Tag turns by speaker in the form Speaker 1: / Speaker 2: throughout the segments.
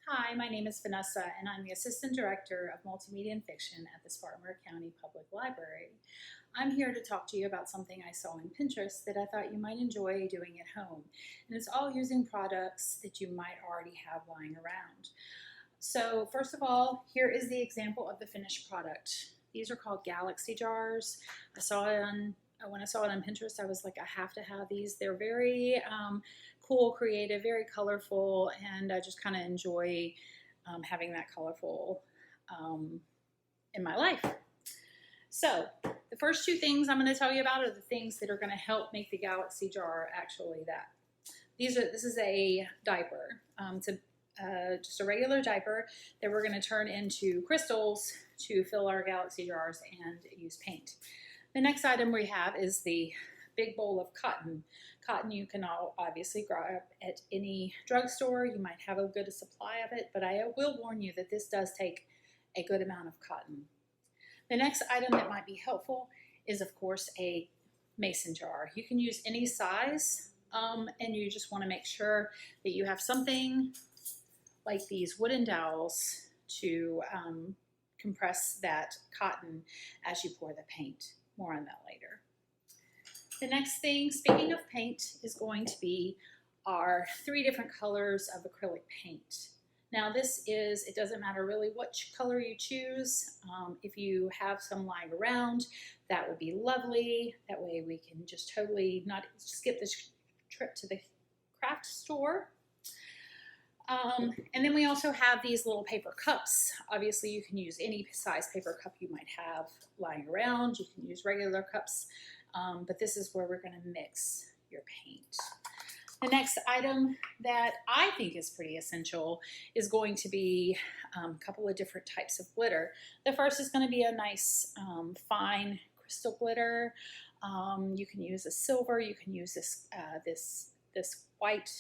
Speaker 1: Hi, my name is Vanessa, and I'm the Assistant Director of Multimedia and Fiction at the Spartanburg County Public Library. I'm here to talk to you about something I saw on Pinterest that I thought you might enjoy doing at home. And it's all using products that you might already have lying around. So first of all, here is the example of the finished product. These are called galaxy jars. When I saw it on Pinterest, I was like, I have to have these. They're very cool, creative, very colorful, and I just kind of enjoy having that colorful in my life. So the first two things I'm going to tell you about are the things that are going to help make the galaxy jar actually that. This is a diaper. It's just a regular diaper that we're going to turn into crystals to fill our galaxy jars and use paint. The next item we have is the big bowl of cotton. Cotton you can obviously grab at any drugstore. You might have a good supply of it, but I will warn you that this does take a good amount of cotton. The next item that might be helpful is, of course, a mason jar. You can use any size, and you just want to make sure that you have something like these wooden dowels to compress that cotton as you pour the paint. More on that later. The next thing, speaking of paint, is going to be our 3 different colors of acrylic paint. Now it doesn't matter really which color you choose. If you have some lying around, that would be lovely. That way we can just totally not skip this trip to the craft store. And then we also have these little paper cups. Obviously you can use any size paper cup you might have lying around. You can use regular cups, but this is where we're going to mix your paint. The next item that I think is pretty essential is going to be a couple of different types of glitter. The first is going to be a nice fine crystal glitter. You can use a silver, you can use this white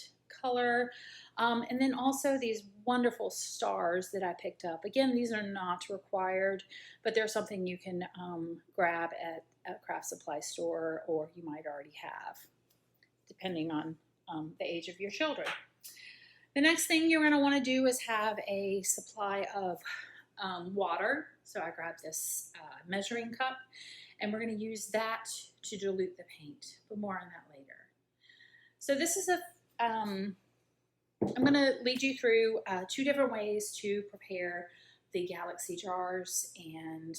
Speaker 1: color, and then also these wonderful stars that I picked up. Again, these are not required, but they're something you can grab at a craft supply store, or you might already have, depending on the age of your children. The next thing you're going to want to do is have a supply of water. So I grabbed this measuring cup, and we're going to use that to dilute the paint, but more on that later. So this is I'm going to lead you through 2 different ways to prepare the galaxy jars, and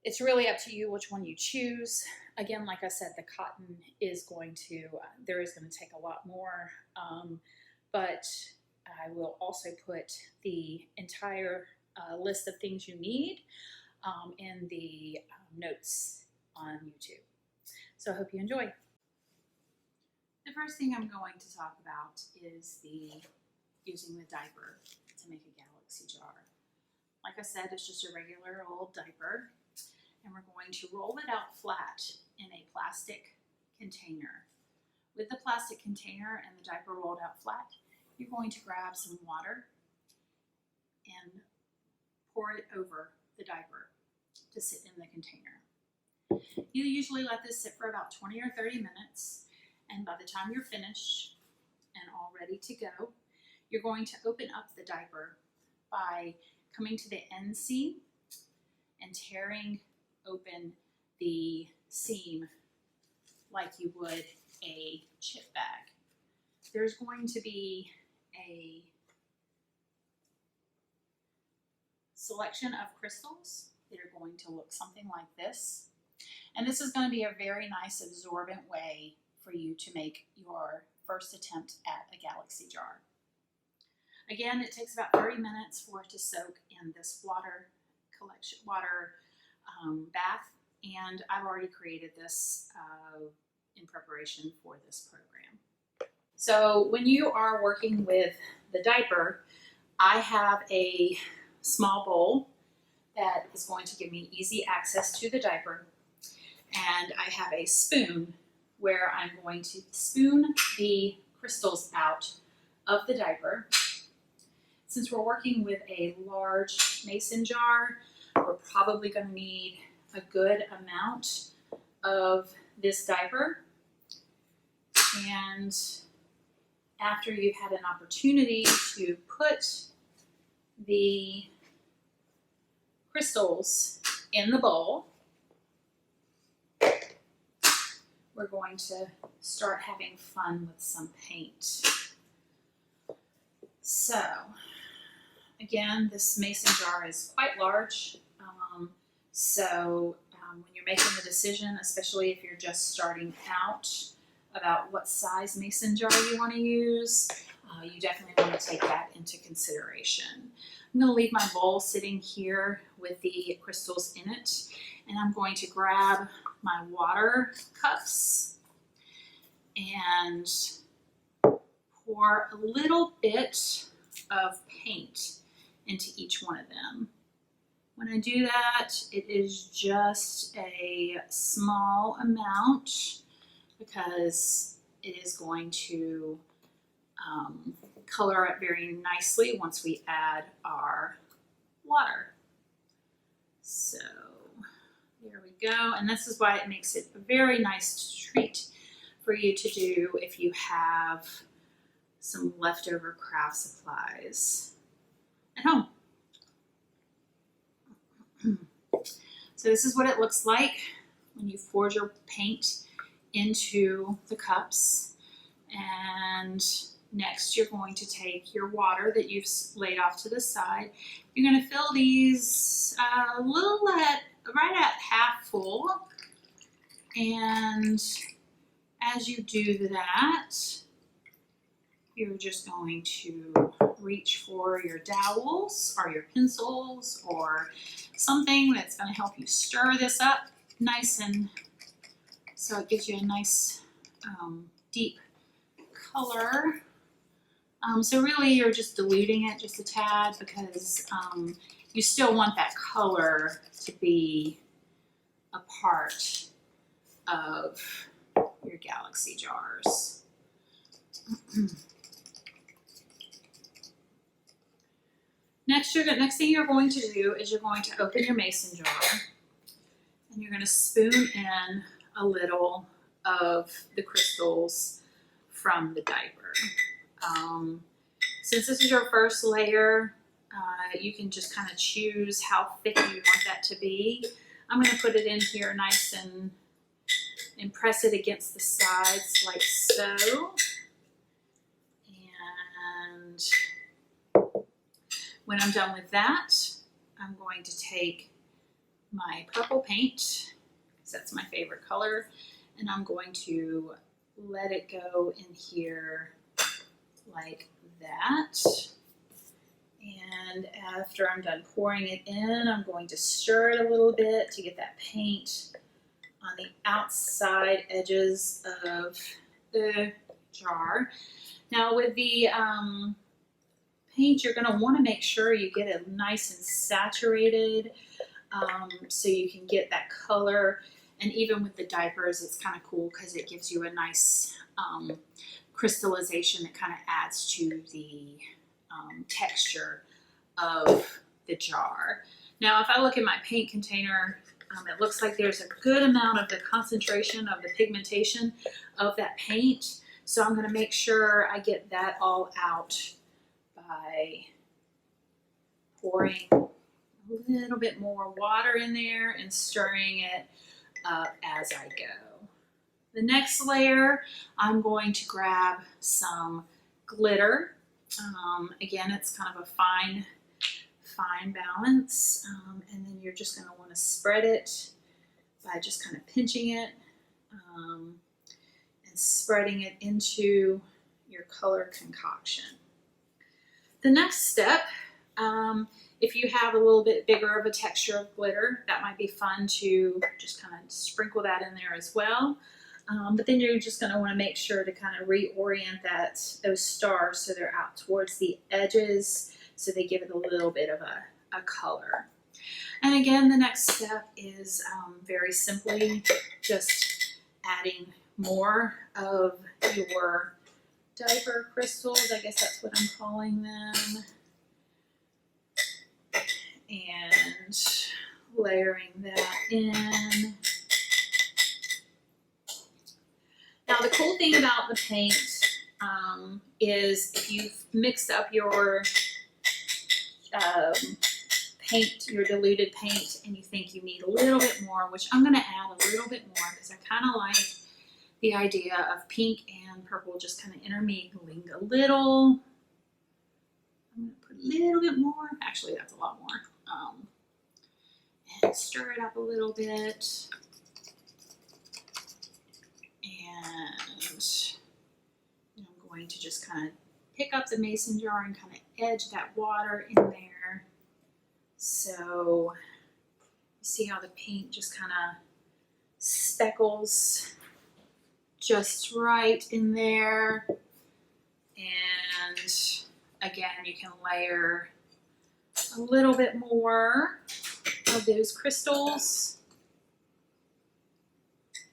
Speaker 1: it's really up to you which one you choose. Again, like I said, the cotton is going to take a lot more, but I will also put the entire list of things you need in the notes on YouTube. So I hope you enjoy. The first thing I'm going to talk about is using the diaper to make a galaxy jar. Like I said, it's just a regular old diaper, and we're going to roll it out flat in a plastic container. With the plastic container and the diaper rolled out flat, you're going to grab some water and pour it over the diaper to sit in the container. You usually let this sit for about 20 or 30 minutes. And by the time you're finished and all ready to go, you're going to open up the diaper by coming to the end seam and tearing open the seam like you would a chip bag. There's going to be a selection of crystals that are going to look something like this. And this is going to be a very nice absorbent way for you to make your first attempt at a galaxy jar. Again, it takes about 30 minutes for it to soak in this water bath, and I've already created this in preparation for this program. So when you are working with the diaper, I have a small bowl that is going to give me easy access to the diaper, and I have a spoon where I'm going to spoon the crystals out of the diaper. Since we're working with a large mason jar, we're probably going to need a good amount of this diaper. And after you've had an opportunity to put the crystals in the bowl, we're going to start having fun with some paint. So, again, this mason jar is quite large. When you're making the decision, especially if you're just starting out about what size mason jar you want to use, you definitely want to take that into consideration. I'm going to leave my bowl sitting here with the crystals in it, and I'm going to grab my water cups and pour a little bit of paint into each one of them. When I do that, it is just a small amount because it is going to color it very nicely once we add our water. So there we go, and this is why it makes it a very nice treat for you to do if you have some leftover craft supplies at home. So this is what it looks like when you pour your paint into the cups. And next you're going to take your water that you've laid off to the side. You're going to fill these right at half full. And as you do that, you're just going to reach for your dowels or your pencils or something that's going to help you stir this up nice, and so it gives you a nice deep color. So really you're just diluting it just a tad because you still want that color to be a part of your galaxy jars. Next thing you're going to do is you're going to open your mason jar and you're going to spoon in a little of the crystals from the diaper. Since this is your first layer, you can just kind of choose how thick you want that to be. I'm going to put it in here nice and press it against the sides like so. And when I'm done with that, I'm going to take my purple paint, because that's my favorite color, and I'm going to let it go in here like that. And after I'm done pouring it in, I'm going to stir it a little bit to get that paint on the outside edges of the jar. Now with the paint, you're going to want to make sure you get it nice and saturated so you can get that color. And even with the diapers, it's kind of cool because it gives you a nice crystallization that kind of adds to the texture of the jar. Now if I look at my paint container, it looks like there's a good amount of the concentration of the pigmentation of that paint. So I'm going to make sure I get that all out by pouring a little bit more water in there and stirring it up as I go. The next layer, I'm going to grab some glitter. Again, it's kind of a fine balance, and then you're just going to want to spread it by just kind of pinching it and spreading it into your color concoction. The next step, if you have a little bit bigger of a texture of glitter, that might be fun to just kind of sprinkle that in there as well. But then you're just going to want to make sure to kind of reorient those stars so they're out towards the edges, so they give it a little bit of a color. And again, the next step is very simply just adding more of your diaper crystals, I guess that's what I'm calling them, and layering that in. Now the cool thing about the paint is if you've mixed up your paint, your diluted paint, and you think you need a little bit more, which I'm going to add a little bit more because I kind of like the idea of pink and purple just kind of intermingling a little. I'm going to put a little bit more. Actually, that's a lot more. And stir it up a little bit. And I'm going to just kind of pick up the mason jar and kind of edge that water in there. So you see how the paint just kind of speckles just right in there. And again, you can layer a little bit more of those crystals.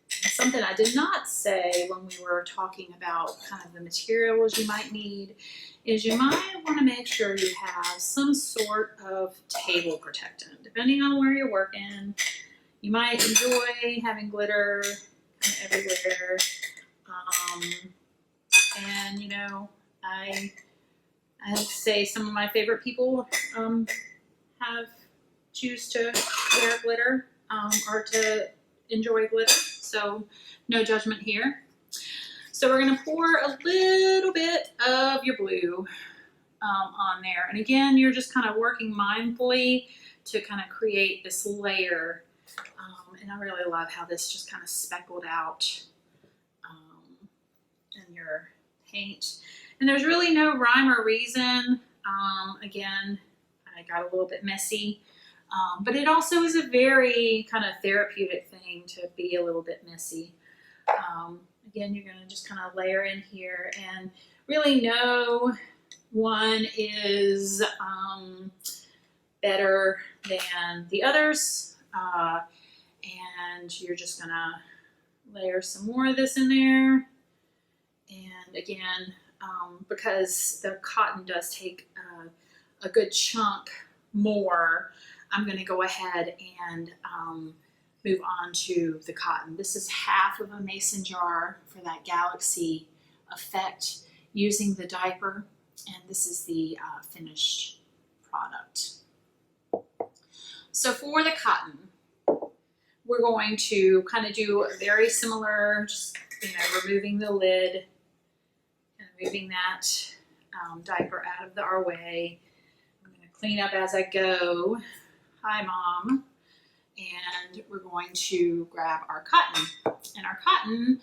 Speaker 1: Something I did not say when we were talking about kind of the materials you might need is you might want to make sure you have some sort of table protectant. Depending on where you're working, you might enjoy having glitter kind of everywhere. And you know, I'd say some of my favorite people choose to wear glitter or to enjoy glitter. So no judgment here. So we're going to pour a little bit of your blue on there. And again, you're just kind of working mindfully to kind of create this layer. And I really love how this just kind of speckled out in your paint. And there's really no rhyme or reason. Again, I got a little bit messy. But it also is a very kind of therapeutic thing to be a little bit messy. Again, you're going to just kind of layer in here, and really no one is better than the others. And you're just going to layer some more of this in there. And again, because the cotton does take a good chunk more, I'm going to go ahead and move on to the cotton. This is half of a mason jar for that galaxy effect using the diaper, and this is the finished product. So for the cotton, we're going to kind of do a very similar, just removing the lid and moving that diaper out of our way. I'm going to clean up as I go. Hi, Mom. And we're going to grab our cotton. And our cotton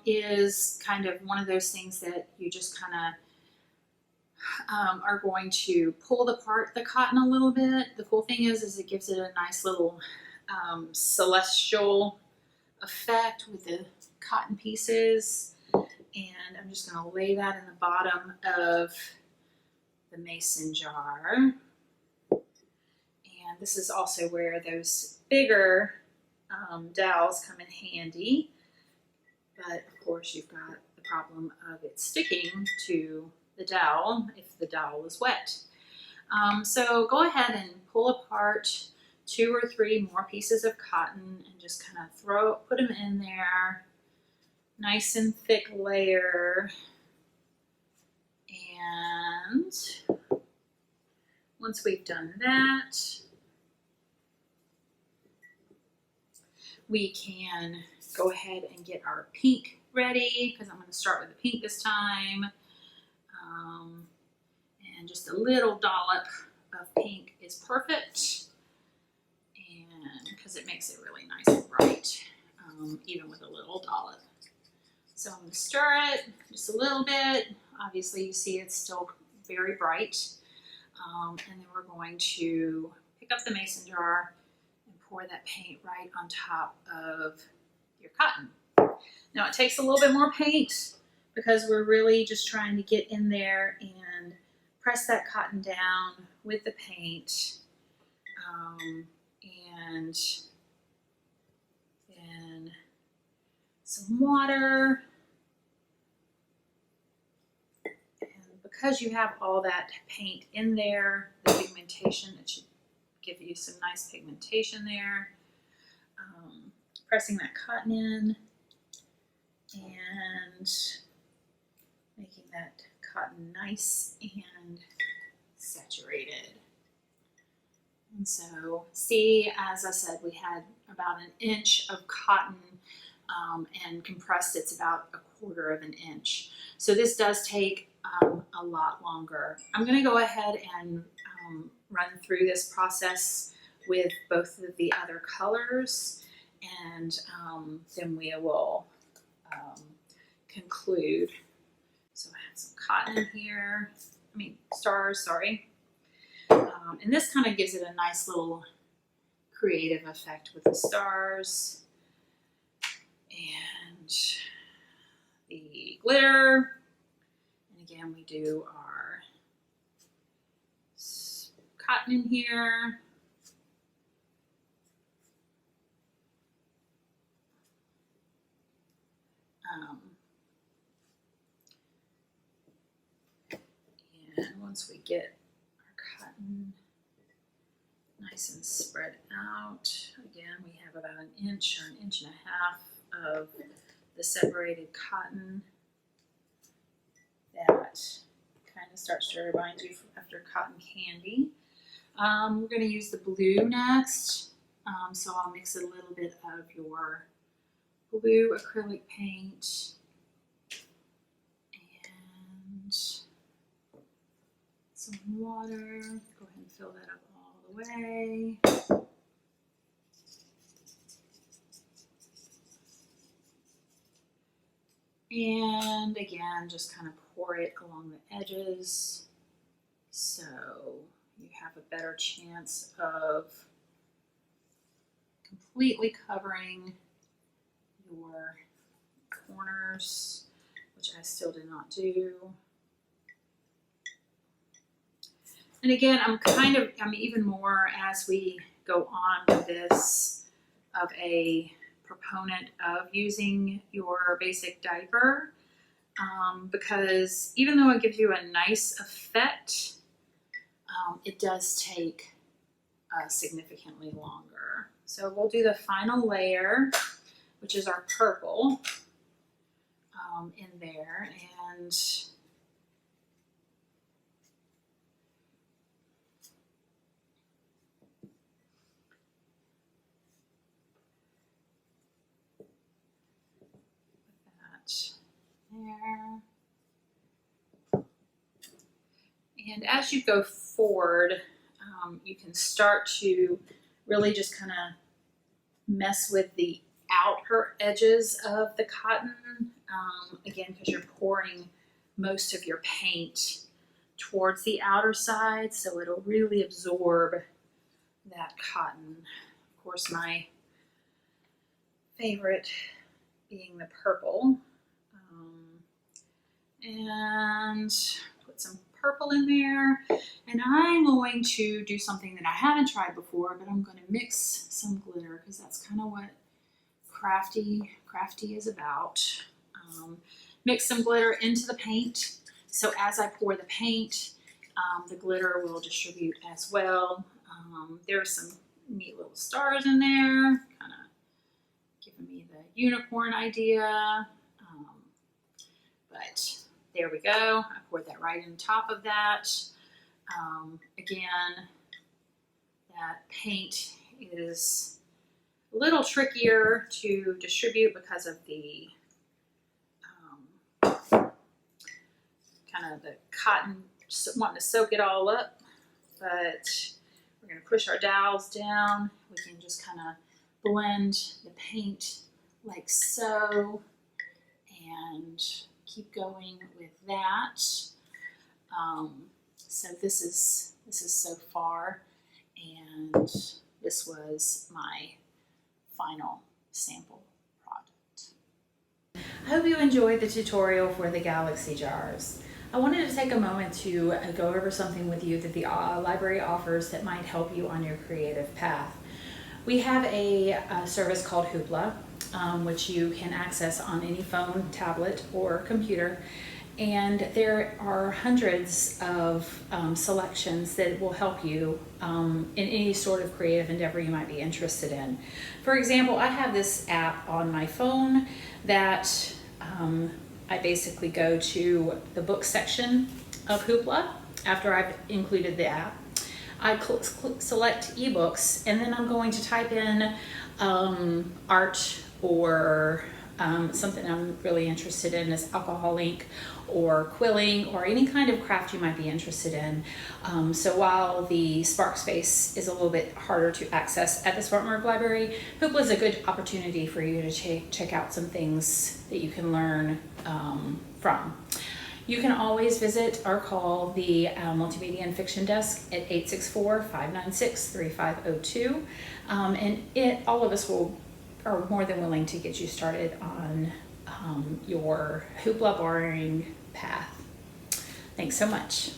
Speaker 1: is kind of one of those things that you just kind of are going to pull apart the cotton a little bit. The cool thing is it gives it a nice little celestial effect with the cotton pieces. And I'm just going to lay that in the bottom of the mason jar. This is also where those bigger dowels come in handy. But of course you've got the problem of it sticking to the dowel if the dowel is wet. So go ahead and pull apart 2 or 3 more pieces of cotton and just kind of put them in there. Nice and thick layer. And once we've done that, we can go ahead and get our pink ready, because I'm going to start with the pink this time. And just a little dollop of pink is perfect, and because it makes it really nice and bright, even with a little dollop. So I'm going to stir it just a little bit. Obviously you see it's still very bright. And then we're going to pick up the mason jar and pour that paint right on top of your cotton. Now it takes a little bit more paint because we're really just trying to get in there and press that cotton down with the paint. And then some water. Because you have all that paint in there, the pigmentation, it should give you some nice pigmentation there. Pressing that cotton in, and making that cotton nice and saturated. And so, see, as I said, we had about 1 inch of cotton and compressed it's about 1/4 of an inch. So this does take a lot longer. I'm going to go ahead and run through this process with both of the other colors, and then we will conclude. So I have some cotton in here, stars, sorry. And this kind of gives it a nice little creative effect with the stars and the glitter. And again, we do our cotton in here. And once we get our cotton nice and spread out, again, we have about 1 inch or 1.5 inches of the separated cotton that kind of starts to remind you after cotton candy. We're going to use the blue next, so I'll mix a little bit of your blue acrylic paint and some water. Go ahead and fill that up all the way. And again, just kind of pour it along the edges so you have a better chance of completely covering your corners, which I still did not do. And again, I'm even more, as we go on with this, of a proponent of using your basic diaper, because even though it gives you a nice effect, it does take significantly longer. So we'll do the final layer, which is our purple, in there, and there. And as you go forward, you can start to really just kind of mess with the outer edges of the cotton, again, because you're pouring most of your paint towards the outer side, so it'll really absorb that cotton. Of course, my favorite being the purple. And put some purple in there, and I'm going to do something that I haven't tried before, but I'm going to mix some glitter because that's kind of what crafty is about. Mix some glitter into the paint, so as I pour the paint, the glitter will distribute as well. There's some neat little stars in there, kind of giving me the unicorn idea, but there we go. I poured that right on top of that. Again, that paint is a little trickier to distribute because of the kind of the cotton wanting to soak it all up, but we're going to push our dowels down. We can just kind of blend the paint like so and keep going with that. So this is so far, and this was my final sample product. I hope you enjoyed the tutorial for the Galaxy jars. I wanted to take a moment to go over something with you that the library offers that might help you on your creative path. We have a service called Hoopla, which you can access on any phone, tablet, or computer. And there are hundreds of selections that will help you in any sort of creative endeavor you might be interested in. For example, I have this app on my phone that I basically go to the book section of Hoopla after I've included the app. I select ebooks, and then I'm going to type in art or something I'm really interested in is alcohol ink or quilling or any kind of craft you might be interested in. So while the Sparkspace is a little bit harder to access at the Spartanburg Library, Hoopla is a good opportunity for you to check out some things that you can learn from. You can always visit or call the Multimedia and Fiction Desk at 864-596-3502. And all of us are more than willing to get you started on your Hoopla borrowing path. Thanks so much.